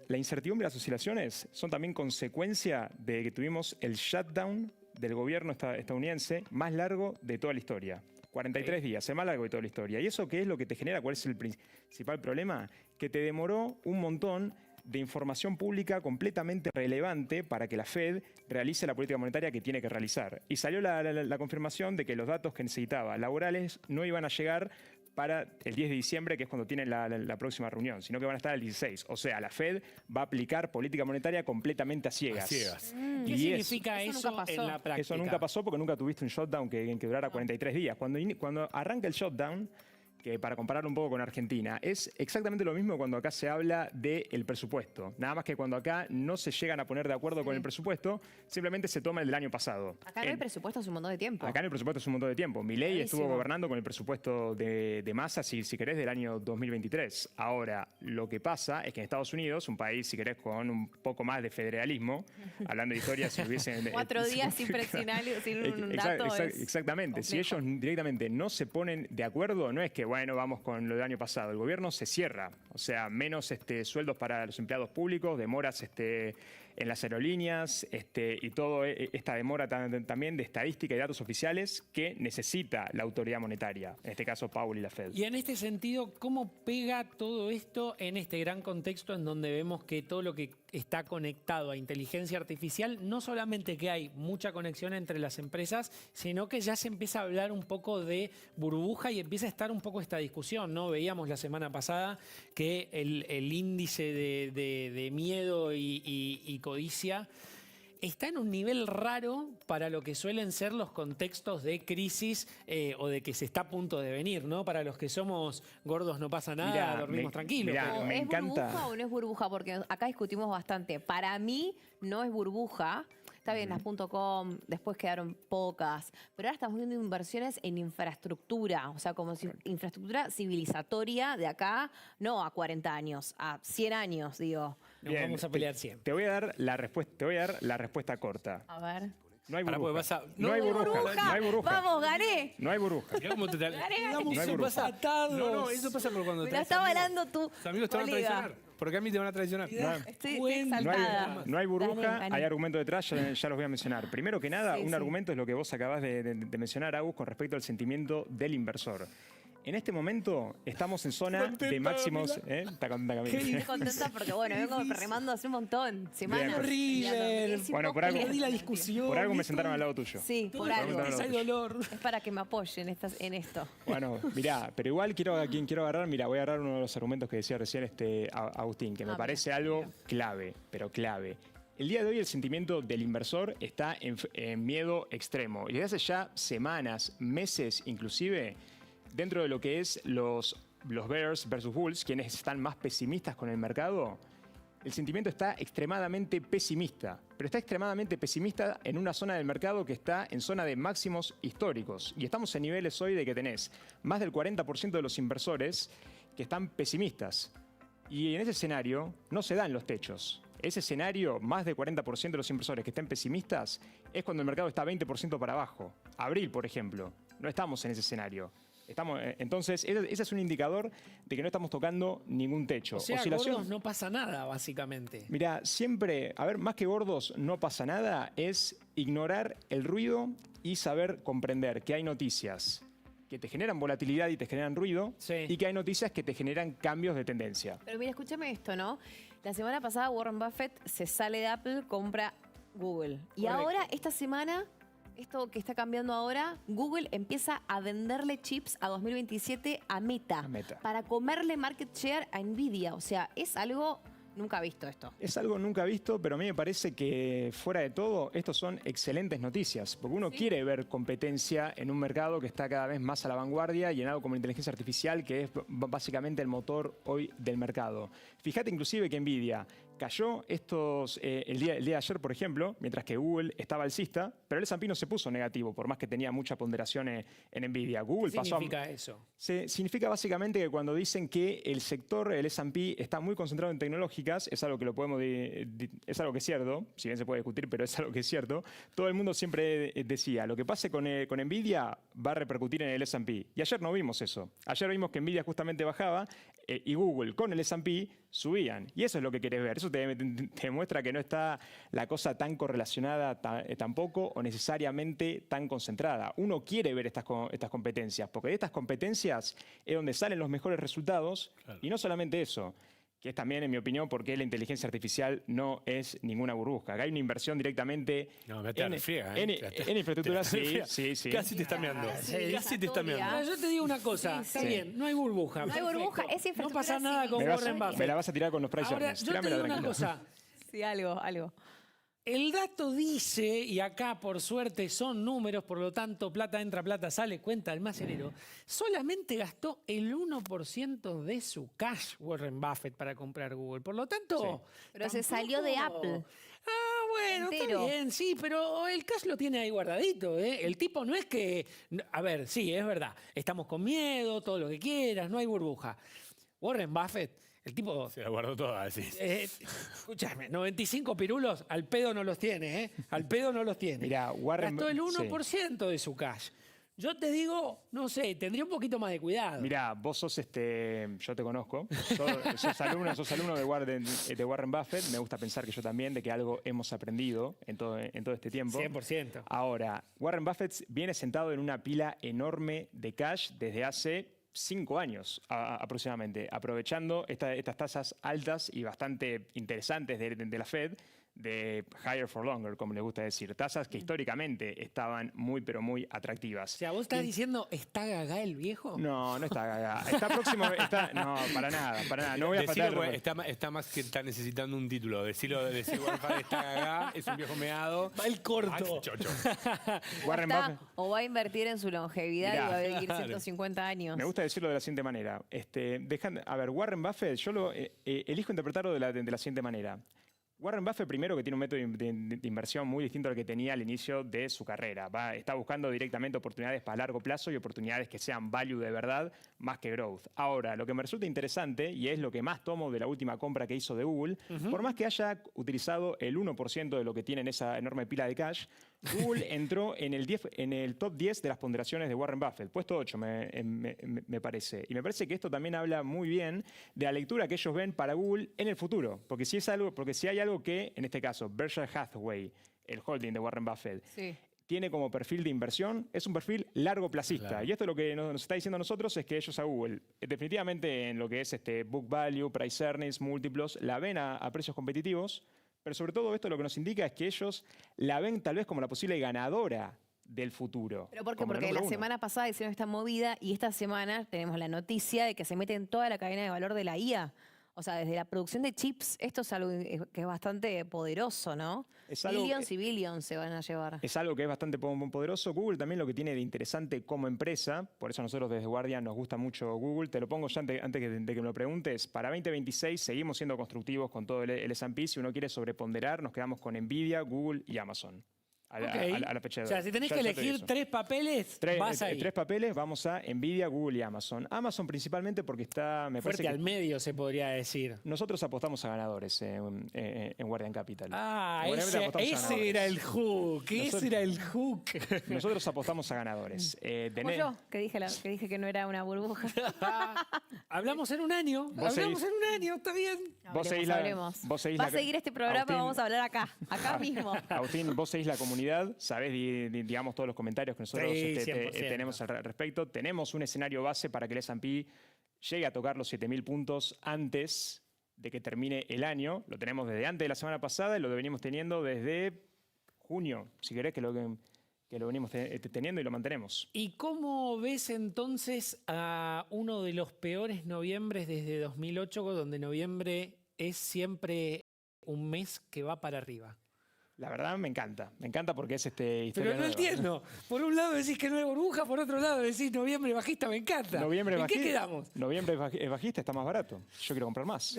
la incertidumbre y las oscilaciones son también consecuencia de que tuvimos el shutdown del gobierno estadounidense más largo de toda la historia. 43 días, el más largo de toda la historia. ¿Y eso qué es lo que te genera? ¿Cuál es el principal problema? Que te demoró un montón de información pública completamente relevante para que la Fed realice la política monetaria que tiene que realizar. Y salió la confirmación de que los datos que necesitaba laborales no iban a llegar para el 10 de diciembre, que es cuando tienen la próxima reunión, sino que van a estar el 16. O sea, la Fed va a aplicar política monetaria completamente a ciegas. A ciegas. ¿Qué Y significa eso eso, nunca pasó. en la práctica? eso nunca pasó porque nunca tuviste un shutdown que durara 43 días. Cuando arranca el shutdown, que para compararlo un poco con Argentina, es exactamente lo mismo cuando acá se habla del presupuesto. Nada más que cuando acá no se llegan a poner de acuerdo con el presupuesto, simplemente se toma el del año pasado. Acá no hay presupuesto hace un montón de tiempo. Acá en el presupuesto es un montón de tiempo. Milei estuvo Clarísimo. gobernando con el presupuesto de Massa, si querés, del año 2023. Ahora, lo que pasa es que en Estados Unidos, un país, si querés, con un poco más de federalismo, hablando de historia, si hubiesen... 4 días sin presionar, sin un dato. es Exactamente. Si complejo. ellos directamente no se ponen de acuerdo, no es que, bueno, vamos con lo del año pasado. El gobierno se cierra. O sea, menos sueldos para los empleados públicos, demoras en las aerolíneas y toda esta demora también de estadística y datos oficiales que necesita la autoridad monetaria, en este caso Powell y la Fed. Y en este sentido, ¿cómo pega todo esto en este gran contexto en donde vemos que todo lo que está conectado a inteligencia artificial, no solamente que hay mucha conexión entre las empresas, sino que ya se empieza a hablar un poco de burbuja y empieza a estar un poco esta discusión, ¿no? Veíamos la semana pasada que el índice de miedo y codicia está en un nivel raro para lo que suelen ser los contextos de crisis o de que se está a punto de venir, ¿no? Para los que somos gordos no pasa nada, Mirá, dormimos tranquilos. mirá, pero- me ¿Es encanta. burbuja o no es burbuja? Porque acá discutimos bastante. Para mí no es burbuja. Está bien, las .com, después quedaron pocas, pero ahora estamos viendo inversiones en infraestructura, o sea, como si infraestructura civilizatoria de acá, no a 40 años, a 100 años, digo. Nos Bien, vamos a pelear siempre. Te voy a dar la respuesta corta. A ver. No hay Pará, burbuja. porque vas a- No hay burbuja. No hay burbuja. ¡Vamos, gané! No hay burbuja. Mirá cómo te Gané. Digamos, No hay eso burbuja. pasa. No, eso pasa por cuando Me la traes está amigos. hablando tu Tus amigos te van a colega. traicionar. Porque a mí te van a traicionar. Estoy No exaltada. hay burbuja, Gané, gané. hay argumento detrás, ya los voy a mencionar. Primero que nada, Sí, un sí. argumento es lo que vos acabás de mencionar, Agus, con respecto al sentimiento del inversor. En este momento estamos en zona de máximos... ¿Está contenta, Camila? Estoy contenta porque, bueno, vengo remando hace un montón. Semanas. Bien, River. Es Bueno, por algo- Perdí la discusión. Por algo me sentaron al lado tuyo. Sí, por Todo algo. tristeza y dolor. Es para que me apoyen en esto. Bueno, mirá, pero igual a quien quiero agarrar, mira, voy a agarrar uno de los argumentos que decía recién Agustín, que me Ah, parece mira, algo clave, pero clave. El día de hoy el sentimiento del inversor está en miedo extremo. Y desde hace ya semanas, meses inclusive, dentro de lo que es los bears versus bulls, quienes están más pesimistas con el mercado, el sentimiento está extremadamente pesimista. Pero está extremadamente pesimista en una zona del mercado que está en zona de máximos históricos. Y estamos en niveles hoy de que tenés más del 40% de los inversores que están pesimistas. Y en ese escenario no se dan los techos. Ese escenario, más del 40% de los inversores que estén pesimistas, es cuando el mercado está 20% para abajo. Abril, por ejemplo. No estamos en ese escenario. Entonces, ese es un indicador de que no estamos tocando ningún techo. O sea, Oscilación- gordos no pasa nada, básicamente. Mira, siempre, a ver, más que gordos no pasa nada, es ignorar el ruido y saber comprender que hay noticias que te generan volatilidad y te generan ruido, Sí. y que hay noticias que te generan cambios de tendencia. Pero mira, escúchame esto, ¿no? La semana pasada Warren Buffett se sale de Apple, compra Google. Y Correcto. ahora, esta semana, esto que está cambiando ahora, Google empieza a venderle chips a 2027 a Meta. A Meta. Para comerle market share a Nvidia. O sea, es algo Nunca visto esto. Es algo nunca visto, pero a mí me parece que fuera de todo, estos son excelentes noticias, porque uno quiere ver competencia en un mercado que está cada vez más a la vanguardia y en algo como la inteligencia artificial, que es básicamente el motor hoy del mercado. Fíjate inclusive que Nvidia cayó el día de ayer, por ejemplo, mientras que Google estaba alcista, pero el S&P no se puso negativo, por más que tenía mucha ponderación en Nvidia. Google ¿Qué pasó significa eso? Significa básicamente que cuando dicen que el sector, el S&P, está muy concentrado en tecnológicas, es algo que es algo que es cierto, si bien se puede discutir, pero es algo que es cierto. Todo el mundo siempre decía, lo que pase con Nvidia va a repercutir en el S&P. Y ayer no vimos eso. Ayer vimos que Nvidia justamente bajaba y Google con el S&P subían. Y eso es lo que querés ver. Eso te demuestra que no está la cosa tan correlacionada tampoco o necesariamente tan concentrada. Uno quiere ver estas competencias, porque de estas competencias es donde salen los mejores resultados. Claro. Y no solamente eso, que es también, en mi opinión, porque la inteligencia artificial no es ninguna burbuja. Acá hay una inversión directamente en infraestructura. Sí. Casi te está mirando. Casi te está mirando. Yo te digo una cosa, está bien, no hay burbuja. No hay burbuja, es infraestructura. No pasa nada con Warren Buffett. Me la vas a tirar con los price earnings. Yo te digo una cosa. Sí, algo. El dato dice, y acá por suerte son números, por lo tanto plata entra, plata sale, cuenta el almacenero, solamente gastó el 1% de su cash Warren Buffett para comprar Google. Por lo tanto... Pero se salió de Apple. Bueno, entero. Está bien, sí, pero el cash lo tiene ahí guardadito, ¿eh? El tipo no es que... A ver, sí, es verdad, estamos con miedo, todo lo que quieras, no hay burbuja. Warren Buffett... El tipo... Se la guardó toda, así. Escúchame, 95 pirulos, al pedo no los tiene, ¿eh? Al pedo no los tiene. Mirá, Warren... Gastó el 1% de su cash. Yo te digo, no sé, tendría un poquito más de cuidado. Mirá, vos sos yo te conozco, sos alumno de Warren Buffett. Me gusta pensar que yo también, de que algo hemos aprendido en todo este tiempo. 100%. Ahora, Warren Buffett viene sentado en una pila enorme de cash desde hace 5 años aproximadamente, aprovechando estas tasas altas y bastante interesantes de la Fed, de higher for longer, como les gusta decir. Tasas que históricamente estaban muy, pero muy atractivas. O sea, ¿vos estás diciendo, ¿está gaga el viejo? No, no está gaga. Está próximo, no, para nada. No voy a decirlo, está más que está necesitando un título. Decir Warren Buffett está gaga, es un viejo meado. Va el corto. Chocho. Warren Buffett, o va a invertir en su longevidad y va a vivir 150 años. Me gusta decirlo de la siguiente manera. A ver, Warren Buffett, yo lo elijo interpretarlo de la siguiente manera. Warren Buffett, primero, que tiene un método de inversión muy distinto al que tenía al inicio de su carrera. Está buscando directamente oportunidades para largo plazo y oportunidades que sean value de verdad más que growth. Ahora, lo que me resulta interesante, y es lo que más tomo de la última compra que hizo de Google, por más que haya utilizado el 1% de lo que tiene en esa enorme pila de cash, Google entró en el top 10 de las ponderaciones de Warren Buffett, puesto 8 me parece. Y me parece que esto también habla muy bien de la lectura que ellos ven para Google en el futuro. Porque si hay algo que, en este caso, Berkshire Hathaway, el holding de Warren Buffett, tiene como perfil de inversión, es un perfil largo placista. Claro. Y esto lo que nos está diciendo a nosotros es que ellos a Google, definitivamente en lo que es book value, price earnings, múltiplos, la ven a precios competitivos. Pero sobre todo esto lo que nos indica es que ellos la ven tal vez como la posible ganadora del futuro. ¿Pero por qué? Porque la semana pasada hicieron esta movida y esta semana tenemos la noticia de que se mete en toda la cadena de valor de la IA. O sea, desde la producción de chips, esto es algo que es bastante poderoso, ¿no? Billions y billions se van a llevar. Es algo que es bastante poderoso. Google también lo que tiene de interesante como empresa, por eso a nosotros desde Guardian nos gusta mucho Google, te lo pongo ya antes de que me lo preguntes, para 2026 seguimos siendo constructivos con todo el S&P. Si uno quiere sobreponderar, nos quedamos con Nvidia, Google y Amazon. A la fecha de o sea, si tenés que elegir 3 papeles, vas ahí. 3 papeles, vamos a Nvidia, Google y Amazon. Amazon principalmente porque está... Fuerte al medio, se podría decir. Nosotros apostamos a ganadores en Guardian Capital. Ese era el hook. Nosotros apostamos a ganadores. Como yo, que dije que no era una burbuja. Hablamos en un año. Está bien. Hablemos. Va a seguir este programa, Agustín, vamos a hablar acá mismo. Agustín, vos seguís la comunidad, sabés, digamos, todos los comentarios que nosotros tenemos al respecto. Tenemos un escenario base para que el S&P llegue a tocar los 7.000 puntos antes de que termine el año. Lo tenemos desde antes de la semana pasada y lo venimos teniendo desde junio, si querés, que lo venimos teniendo y lo mantenemos. ¿Y cómo ves entonces a uno de los peores noviembres desde 2008, donde noviembre es siempre un mes que va para arriba. La verdad me encanta porque es historia Pero no nueva. entiendo. Por un lado decís que no hay burbuja, por otro lado decís noviembre bajista, me encanta. ¿En qué quedamos? Noviembre es bajista, está más barato. Yo quiero comprar más.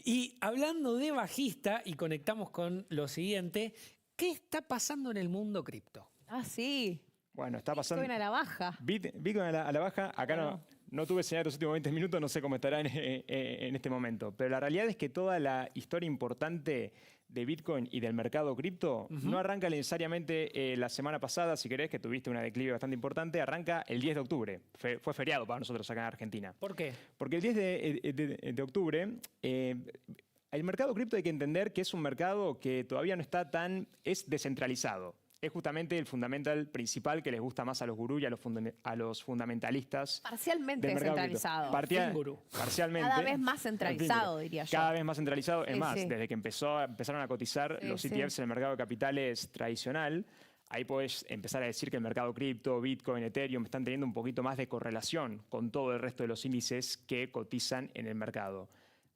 Y hablando de bajista, y conectamos con lo siguiente, ¿qué está pasando en el mundo cripto? Ah, sí. Bueno, está pasando... Bitcoin a la baja. Bitcoin a la baja. Acá no tuve señal los últimos 20 minutos, no sé cómo estará en este momento. Pero la realidad es que toda la historia importante de Bitcoin y del mercado cripto no arranca necesariamente la semana pasada, si querés, que tuviste una declive bastante importante, arranca el 10 de octubre. Fue feriado para nosotros acá en Argentina. ¿Por qué? Porque el 10 de octubre... el mercado cripto hay que entender que es un mercado que todavía no está es descentralizado. Es justamente el fundamental principal que les gusta más a los gurús y a los fundamentalistas. Parcialmente del mercado cripto. descentralizado. Parcialmente. Cada vez más centralizado, diría yo. Cada vez más centralizado. Es Sí, más, sí. desde que empezaron a cotizar los ETFs en el mercado de capitales tradicional, ahí podés empezar a decir que el mercado cripto, Bitcoin, Ethereum están teniendo un poquito más de correlación con todo el resto de los índices que cotizan en el mercado.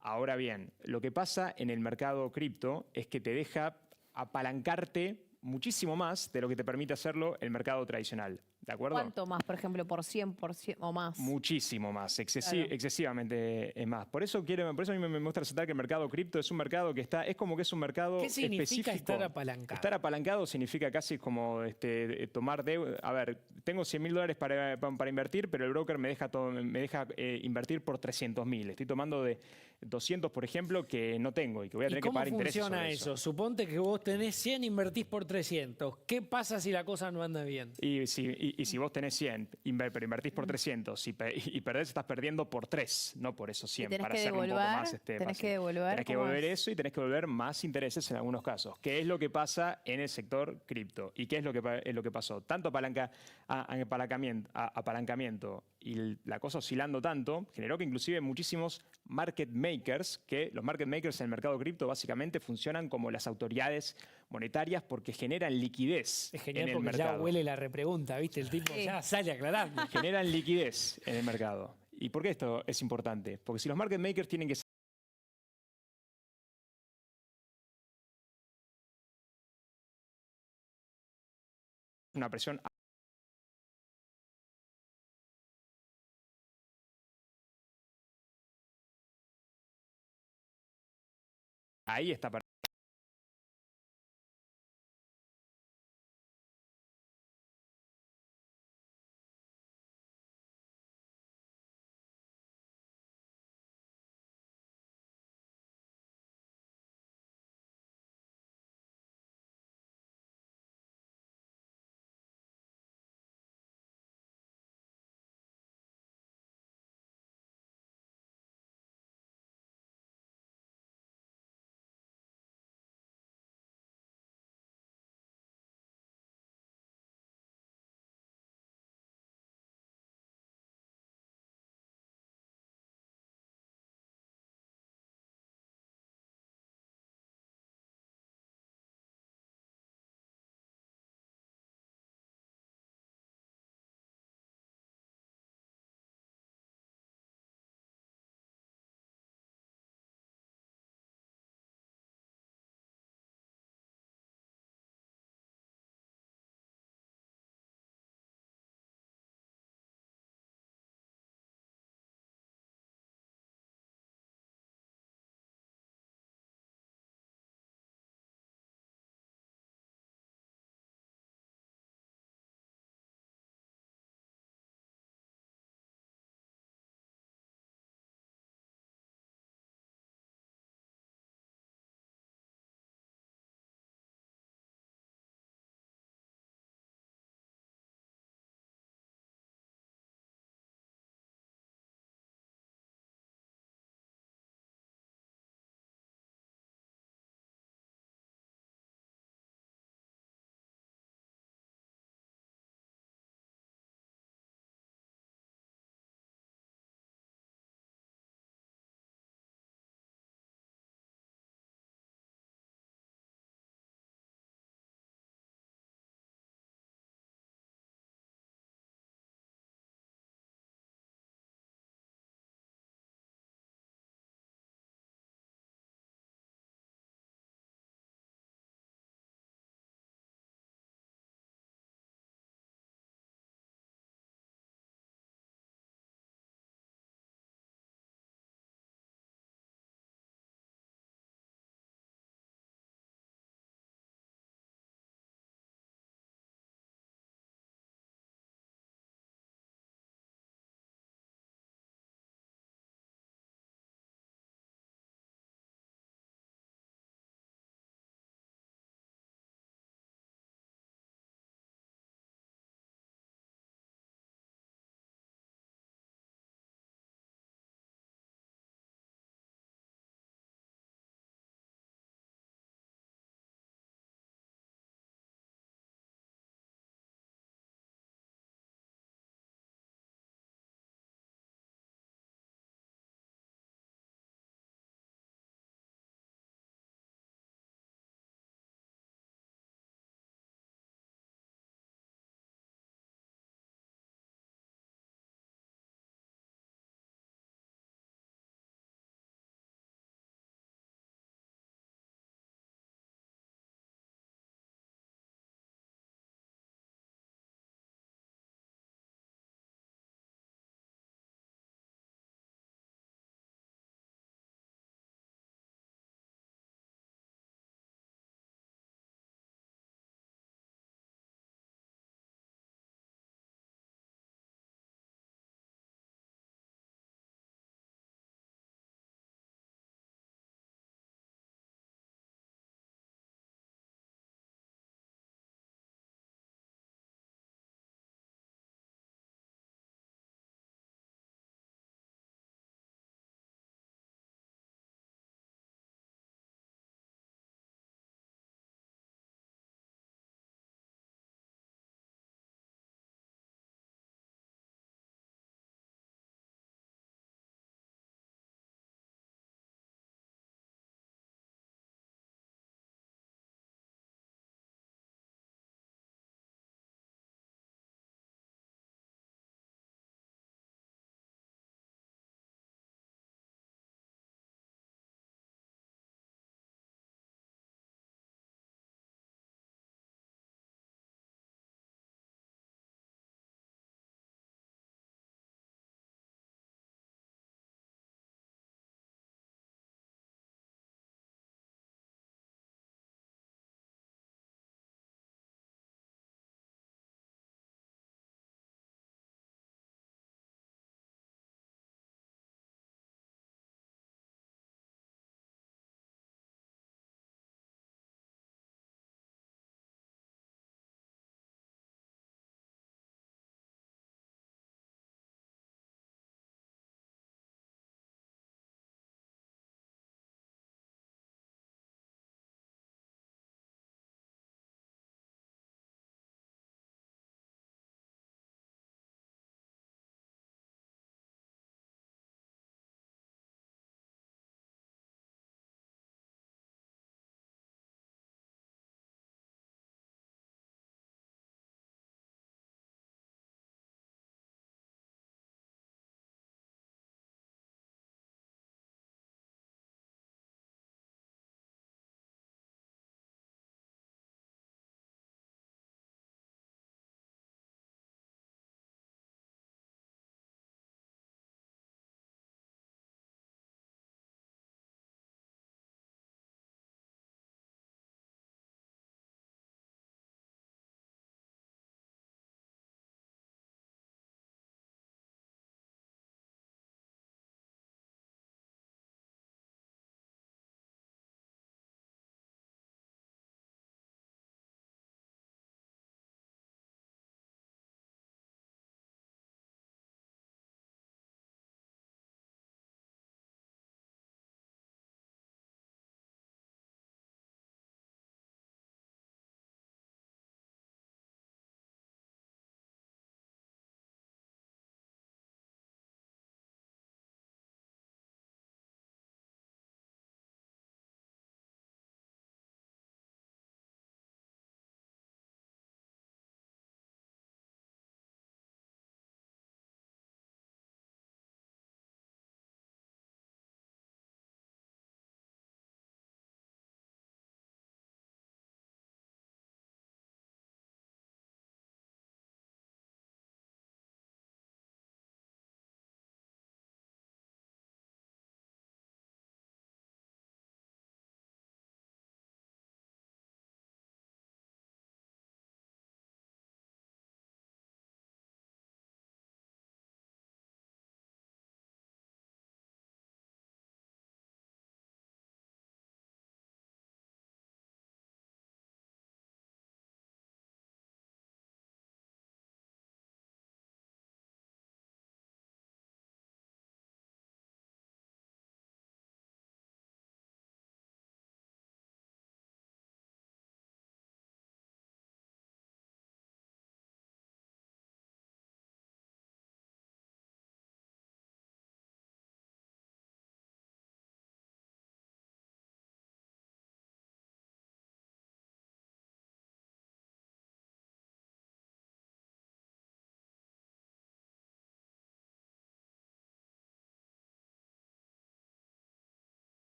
Ahora bien, lo que pasa en el mercado cripto es que te deja apalancarte muchísimo más de lo que te permite hacerlo el mercado tradicional. ¿De acuerdo? ¿Cuánto más, por ejemplo, por 100% o más? Muchísimo más, Claro. excesivamente es más. Por eso a mí me gusta resaltar que el mercado cripto es un mercado que es como que es un mercado ¿Qué significa específico. estar apalancado? Estar apalancado significa casi como tomar deuda. A ver, tengo $100.000 para invertir, pero el broker me deja invertir por 300.000. Estoy tomando de 200, por ejemplo, que no tengo y que voy a tener que pagar intereses sobre ¿Cómo funciona eso? Suponte que vos tenés 100, invertís por 300. ¿Qué pasa si la cosa no anda bien? Y si vos tenés 100, pero invertís por 300 y perdés, estás perdiendo por 3, no por esos 100. ¿Y tenés Para que hacerlo un poco devolver? más ¿Tenés que devolver? Tenés que ¿Cómo devolver es? eso y tenés que devolver más intereses en algunos casos. ¿Qué es lo que pasa en el sector cripto? ¿Y qué es lo que pasó? Tanto apalancamiento y la cosa oscilando tanto, generó que inclusive muchísimos market makers, que los market makers en el mercado cripto básicamente funcionan como las autoridades monetarias porque generan liquidez Es genial en el porque mercado. ya huele la repregunta, ¿viste? El tipo ya sale aclarando. Generan liquidez en el mercado. ¿Y por qué esto es importante? Porque si los market makers tienen que una presión, ahí está